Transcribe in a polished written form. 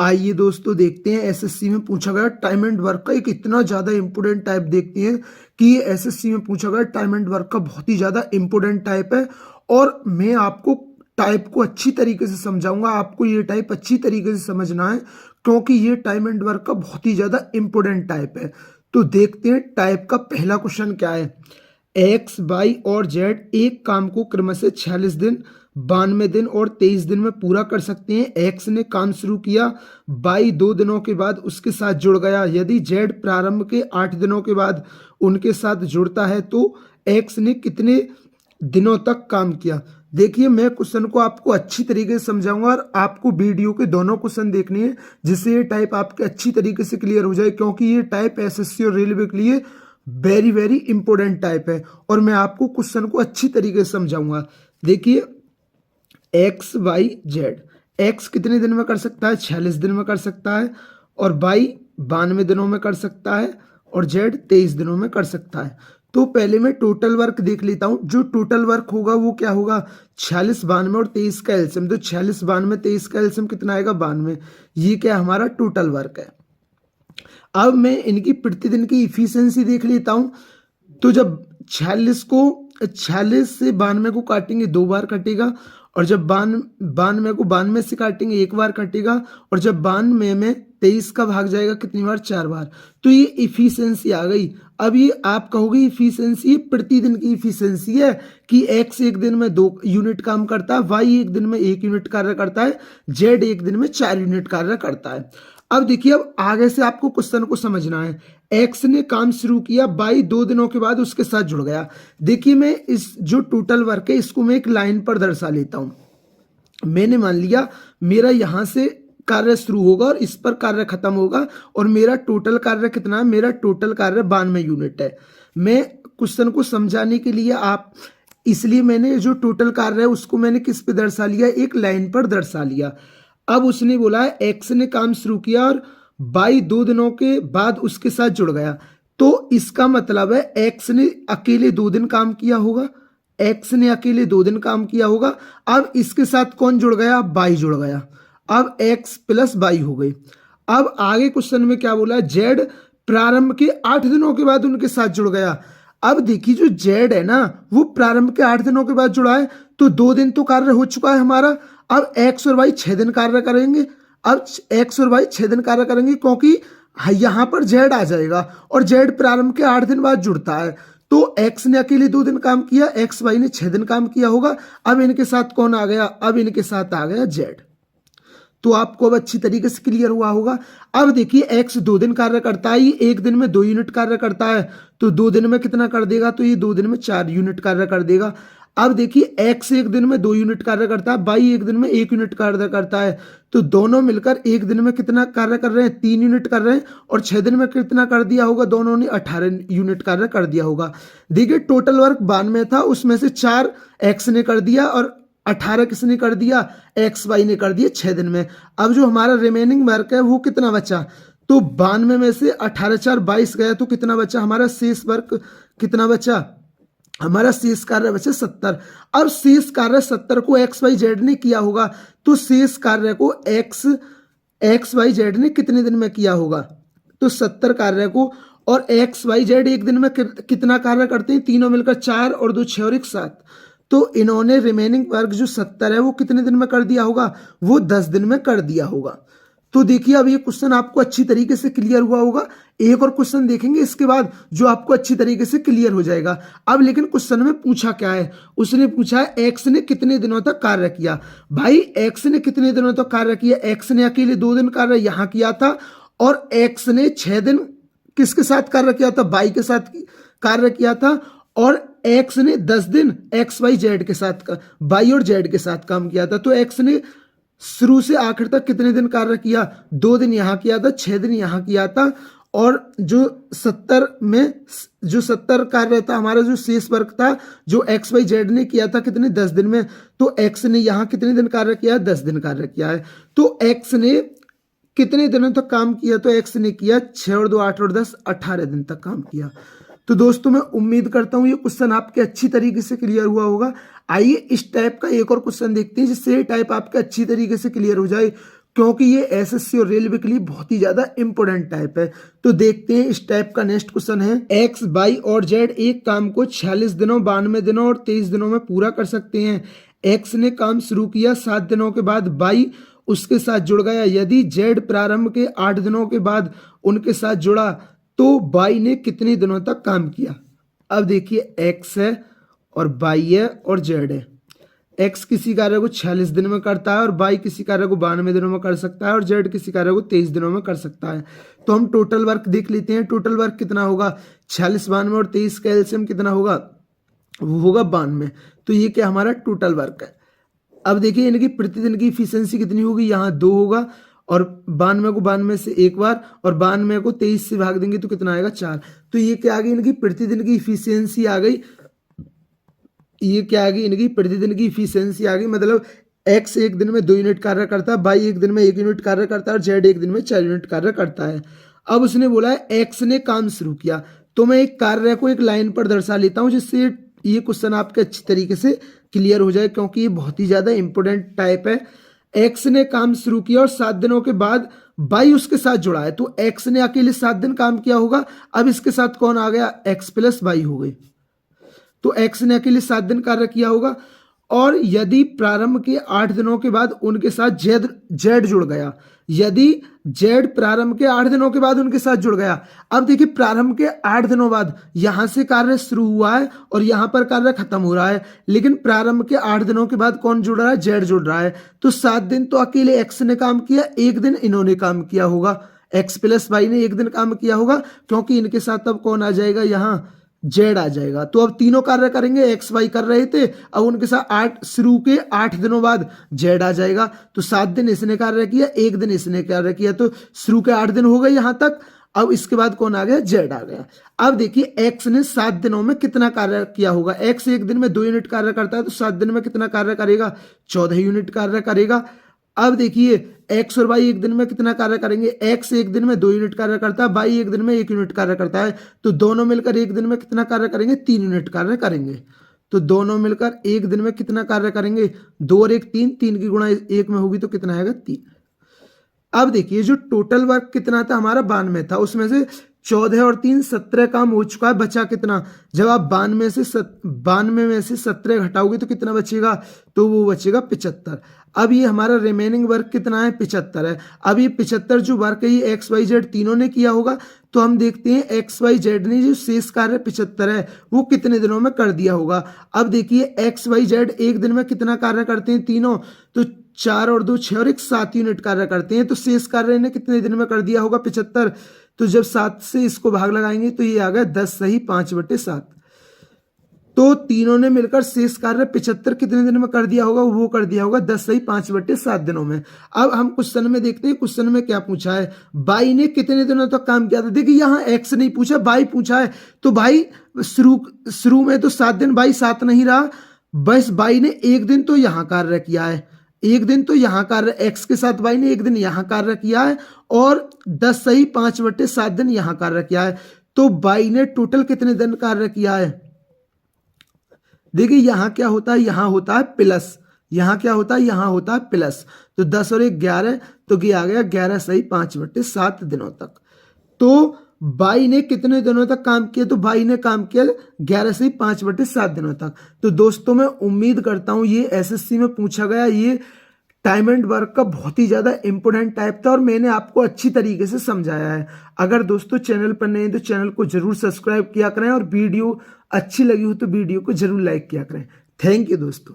आइए दोस्तों देखते हैं एसएससी में पूछा गया टाइम एंड वर्क का एक इतना ज़्यादा इंपॉर्टेंट टाइप देखते हैं कि ये एसएससी में पूछा गया टाइम एंड वर्क का बहुत ही ज़्यादा इंपॉर्टेंट टाइप है। और मैं आपको टाइप को अच्छी तरीके से समझाऊंगा, आपको ये टाइप अच्छी तरीके से समझना है क्योंकि ये टाइम एंड वर्क का बहुत ही ज़्यादा इंपॉर्टेंट टाइप है। तो देखते हैं टाइप का पहला क्वेश्चन क्या है। एक्स वाई और जेड एक काम को क्रमशः 46 दिन 92 दिन और 23 दिन में पूरा कर सकते हैं। एक्स ने काम शुरू किया, वाई 2 दिनों के बाद उसके साथ जुड़ गया। यदि जेड प्रारंभ के 8 दिनों के बाद उनके साथ जुड़ता है तो एक्स ने कितने दिनों तक काम किया। देखिए मैं क्वेश्चन को आपको अच्छी तरीके से समझाऊंगा और आपको वीडियो के दोनों क्वेश्चन देखने हैं जिससे ये टाइप आपके अच्छी तरीके से क्लियर हो जाए, क्योंकि ये टाइप एसएससी और रेलवे के लिए वेरी वेरी इंपॉर्टेंट टाइप है और मैं आपको क्वेश्चन को अच्छी तरीके से समझाऊंगा। देखिए एक्स वाई जेड, एक्स कितने दिन में कर सकता है 46 दिन में कर सकता है, और वाई 92 दिनों में कर सकता है, और जेड 23 दिनों में कर सकता है। तो पहले मैं टोटल वर्क देख लेता हूं। जो टोटल वर्क होगा वो क्या होगा, 46 92 और 23 का एलसीएम। तो 46 92 23 का एलसीएम कितना आएगा 92। ये क्या हमारा टोटल वर्क है। अब मैं इनकी प्रतिदिन की इफिशियंसी देख लेता हूं। तो जब 46 से 92 को काटेंगे 2 बार कटेगा, और जब 92 को 92 से काटेंगे 1 बार कटेगा, और जब 92 में 23 का भाग जाएगा कितनी बार 4 बार। तो ये इफिशियंसी आ गई। अब ये आप कहोगे इफिशियंसी प्रतिदिन की इफिशियंसी है कि एक्स एक दिन में 2 यूनिट काम करता है, वाई एक दिन में 1 यूनिट कार्य करता है, जेड एक दिन में 4 यूनिट कार्य करता है। अब देखिए अब आगे से आपको क्वेश्चन को समझना है। एक्स ने काम शुरू किया, वाई 2 दिनों के बाद उसके साथ जुड़ गया। देखिए मैं इस जो टोटल वर्क है इसको मैं एक लाइन पर दर्शा लेता हूं। मैंने मान लिया मेरा यहां से कार्य शुरू होगा और इस पर कार्य खत्म होगा, और मेरा टोटल कार्य कितना है, मेरा टोटल कार्य 92 यूनिट है। मैं क्वेश्चन को समझाने के लिए इसलिए मैंने जो टोटल कार्य है उसको मैंने किस पे दर्शा लिया, एक लाइन पर दर्शा लिया। अब उसने बोला है एक्स ने काम शुरू किया और वाई 2 दिनों के बाद उसके साथ जुड़ गया। तो इसका मतलब है एक्स ने अकेले 2 दिन काम किया होगा, एक्स ने अकेले 2 दिन काम किया होगा। अब इसके साथ कौन जुड़ गया, वाई जुड़ गया। अब एक्स प्लस वाई हो गई। अब आगे क्वेश्चन में क्या बोला, जेड प्रारंभ के 8 दिनों के बाद उनके साथ जुड़ गया। अब देखिए जो जेड है ना वो प्रारंभ के 8 दिनों के बाद जुड़ा है, तो 2 दिन तो कार्य हो चुका है हमारा। अब एक्स और वाई 6 दिन कार्य करेंगे। अब एक्स और वाई 6 दिन कार्य करेंगे क्योंकि यहां पर जेड आ जाएगा, और जेड प्रारंभ के 8 दिन बाद जुड़ता है। तो एक्स ने अकेले 2 दिन काम किया, एक्स वाई ने 6 दिन काम किया होगा। अब इनके साथ कौन आ गया, अब इनके साथ आ गया जेड। तो आपको अब अच्छी तरीके से क्लियर हुआ होगा। अब देखिए एक्स 2 दिन कार्य करता है, ये एक दिन में 2 यूनिट कार्य करता है, तो 2 दिन में कितना कर देगा, तो ये 2 दिन में 4 यूनिट कार्य कर देगा। अब देखिए एक्स एक दिन में 2 यूनिट कार्य करता है, वाई एक दिन में 1 यूनिट कार्य करता है, तो दोनों मिलकर एक दिन में कितना कार्य कर रहे हैं, 3 यूनिट कर रहे हैं, और 6 दिन में कितना कर दिया होगा, दोनों ने 18 यूनिट कार्य कर दिया होगा। देखिए टोटल वर्क 92 था, उसमें से 4 एक्स ने कर दिया और 18 किसने कर दिया, एक्स वाई ने कर दिया 6 दिन में। अब जो हमारा रिमेनिंग वर्क है वो कितना बचा, तो 92 में से 18 4 22 गया, तो कितना बचा हमारा शेष वर्क, कितना बचा हमारा शेष कार्य बचा 70। अब शेष कार्य 70 को एक्स वाई जेड ने किया होगा, तो शेष कार्य को एक्स वाई जेड ने कितने दिन में किया होगा, तो 70 कार्य को। और एक्स वाई जेड एक दिन में कितना कार्य करते हैं, तीनों मिलकर 4 और 2 6 और 1 7। तो इन्होंने रिमेनिंग वर्क जो 70 है वो कितने दिन में कर दिया होगा, वो 10 दिन में कर दिया होगा। तो देखिए अब ये क्वेश्चन आपको अच्छी तरीके से क्लियर हुआ होगा। एक और क्वेश्चन देखेंगे इसके बाद जो आपको अच्छी तरीके से क्लियर हो जाएगा। अब लेकिन क्वेश्चन में पूछा क्या है, उसने पूछा है एक्स ने कितने दिनों तक कार्य किया। भाई एक्स ने कितने दिनों तक कार्य किया, एक्स ने अकेले 2 दिन कार्य यहां किया था, और एक्स ने 6 दिन किसके साथ कार्य किया था, वाई के साथ कार्य किया था, और एक्स ने 10 दिन एक्स वाई जेड के साथ, वाई और जेड के साथ काम किया था। तो एक्स ने शुरू से आखिर तक कितने दिन कार्य किया, 2 दिन यहां किया था, 6 दिन यहां किया था, और जो 70 कार्य था हमारा जो शेष वर्क था जो एक्स वाई जेड ने किया था कितने 10 दिन में, तो एक्स ने यहां कितने दिन कार्य किया है, 10 दिन कार्य किया है। तो एक्स ने कितने दिनों तक काम किया, तो एक्स ने किया 6 और 2 8 और 10 18 दिन तक काम किया। तो दोस्तों मैं उम्मीद करता हूं ये क्वेश्चन आपके अच्छी तरीके से क्लियर हुआ होगा। आइए इस टाइप का एक और क्वेश्चन देखते हैं जिससे ये टाइप आपके अच्छी तरीके से क्लियर हो जाए, क्योंकि ये एसएससी और रेलवे के लिए बहुत ही ज्यादा इंपॉर्टेंट टाइप है। तो देखते हैं इस टाइप का नेक्स्ट क्वेश्चन है, एक्स, वाई और जेड एक काम को 46 दिनों, 92 दिनों और 23 दिनों में पूरा कर सकते हैं। एक्स ने काम शुरू किया, 7 दिनों के बाद वाई उसके साथ जुड़ गया। यदि जेड प्रारंभ के 8 दिनों के बाद उनके साथ जुड़ा तो वाई ने कितने दिनों तक काम किया। अब देखिए एक्स है और वाई है और जेड है। एक्स किसी कार्य को 46 दिन में करता है और वाई किसी कार्य को 92 दिनों में कर सकता है और जेड किसी कार्य को 23 दिनों में कर सकता है। तो हम टोटल वर्क देख लेते हैं। टोटल वर्क कितना होगा, 46, 92 और 23 का एलसीएम कितना होगा, वो होगा 92। तो ये क्या हमारा टोटल वर्क है। अब देखिए इनकी प्रतिदिन की इफिशियंसी कितनी होगी, यहाँ 2 होगा और 92 को 92 से एक बार और 92 को 23 से भाग देंगे तो कितना आएगा, 4। तो ये क्या आ गई, इनकी प्रतिदिन की इफिशियंसी आ गई। ये क्या आ गई, इनकी प्रतिदिन की इफिशियंसी आ गई। मतलब एक्स एक दिन में 2 यूनिट कार्य करता है, वाई एक दिन में 1 यूनिट कार्य करता है और जेड एक दिन में 4 यूनिट कार्य करता है। अब उसने बोला है एक्स ने काम शुरू किया, तो मैं एक कार्य को एक लाइन पर दर्शा लेता हूं जिससे ये क्वेश्चन आपके अच्छी तरीके से क्लियर हो जाए, क्योंकि ये बहुत ही ज्यादा इंपॉर्टेंट टाइप है। एक्स ने काम शुरू किया और 7 दिनों के बाद वाई उसके साथ जुड़ा है, तो एक्स ने अकेले 7 दिन काम किया होगा। अब इसके साथ कौन आ गया, एक्स प्लस वाई हो गई। तो एक्स ने अकेले 7 दिन कार्य किया होगा और यदि प्रारंभ के 8 दिनों के बाद उनके साथ जेड जुड़ गया, यदि जेड प्रारंभ के 8 दिनों के बाद उनके साथ जुड़ गया। अब देखिए प्रारंभ के 8 दिनों बाद यहां से कार्य शुरू हुआ है और यहां पर कार्य खत्म हो रहा है, लेकिन प्रारंभ के 8 दिनों के बाद कौन जुड़ रहा है, जेड जुड़ रहा है। तो 7 दिन तो अकेले एक्स ने काम किया, एक दिन इन्होंने काम किया होगा, एक्स प्लस वाई ने एक दिन काम किया होगा, क्योंकि इनके साथ अब कौन आ जाएगा, यहां जेड आ जाएगा। तो अब तीनों कार्य करेंगे, एक्स वाई कर रहे थे, अब उनके साथ 8 शुरू के 8 दिनों बाद जेड आ जाएगा। तो 7 दिन इसने कार्य किया, एक दिन इसने कार्य किया, तो शुरू के 8 दिन हो गए यहां तक। अब इसके बाद कौन आ गया, जेड आ गया। अब देखिए एक्स ने 7 दिनों में कितना कार्य किया होगा। एक्स एक दिन में 2 यूनिट कार्य करता है, तो 7 दिन में कितना कार्य करेगा, 14 यूनिट कार्य करेगा। अब देखिए एक्स और वाई एक दिन में कितना कार्य करेंगे, एक्स एक दिन में 2 यूनिट कार्य करता है, वाई एक दिन में 1 यूनिट कार्य करता है, तो दोनों मिलकर एक दिन में कितना कार्य करेंगे, 3 यूनिट कार्य करेंगे। तो दोनों मिलकर एक दिन में कितना कार्य करेंगे, 2 और 1 3, 3 की गुणा 1 में होगी तो कितना आएगा, 3। अब देखिए जो टोटल वर्क कितना था हमारा, 92 था, उसमें से 14 और 3 17 काम हो चुका है। बचा कितना, जब आप 92 में से 17 घटाओगे तो कितना बचेगा, तो वो बचेगा 75। अब ये हमारा रिमेनिंग वर्क कितना है, 75 है। अब ये 75 जो वर्क है ये एक्स वाई जेड तीनों ने किया होगा, तो हम देखते हैं एक्स वाई जेड ने जो शेष कार्य 75 है वो कितने दिनों में कर दिया होगा। अब देखिए एक्स वाई जेड एक दिन में कितना कार्य करते हैं तीनों, तो 4 और 2 6 और 1 7 यूनिट कार्य करते हैं, तो शेष कार्य ने कितने दिन में कर दिया होगा, 75। तो जब 7 से इसको भाग लगाएंगे तो ये आ गया 10 सही 5/7। तो तीनों ने मिलकर शेष कार्य 75 कितने दिन में कर दिया होगा, वो कर दिया होगा 10 सही 5/7 दिनों में। अब हम क्वेश्चन में देखते हैं, क्वेश्चन में क्या पूछा है, बाई ने कितने दिनों तक काम किया था। देखिए यहाँ एक्स नहीं पूछा, बाई पूछा है, तो भाई शुरू में तो 7 दिन, बाई 7 नहीं रहा, बस बाई ने एक दिन तो यहाँ कार्य किया है, एक दिन तो यहाँ कार्य, एक्स के साथ वाई ने एक दिन यहाँ कार्य किया है और 10 सही 5/7 दिन यहाँ कार्य किया है। तो वाई ने टोटल कितने दिन कार्य किया है। देखिए यहाँ क्या होता है, यहाँ होता है प्लस, यहाँ क्या होता है, यहाँ होता है प्लस। तो 10 और 1 11, तो ये आ गया 11 सही 5/7 दिनों तक। तो बाई ने कितने दिनों तक काम किया, तो बाई ने काम किया 11 से 5/7 दिनों तक। तो दोस्तों मैं उम्मीद करता हूं ये एसएससी में पूछा गया ये टाइम एंड वर्क का बहुत ही ज्यादा इंपॉर्टेंट टाइप था और मैंने आपको अच्छी तरीके से समझाया है। अगर दोस्तों चैनल पर नए हैं तो चैनल को जरूर सब्सक्राइब किया करें और वीडियो अच्छी लगी हो तो वीडियो को जरूर लाइक किया करें। थैंक यू दोस्तों।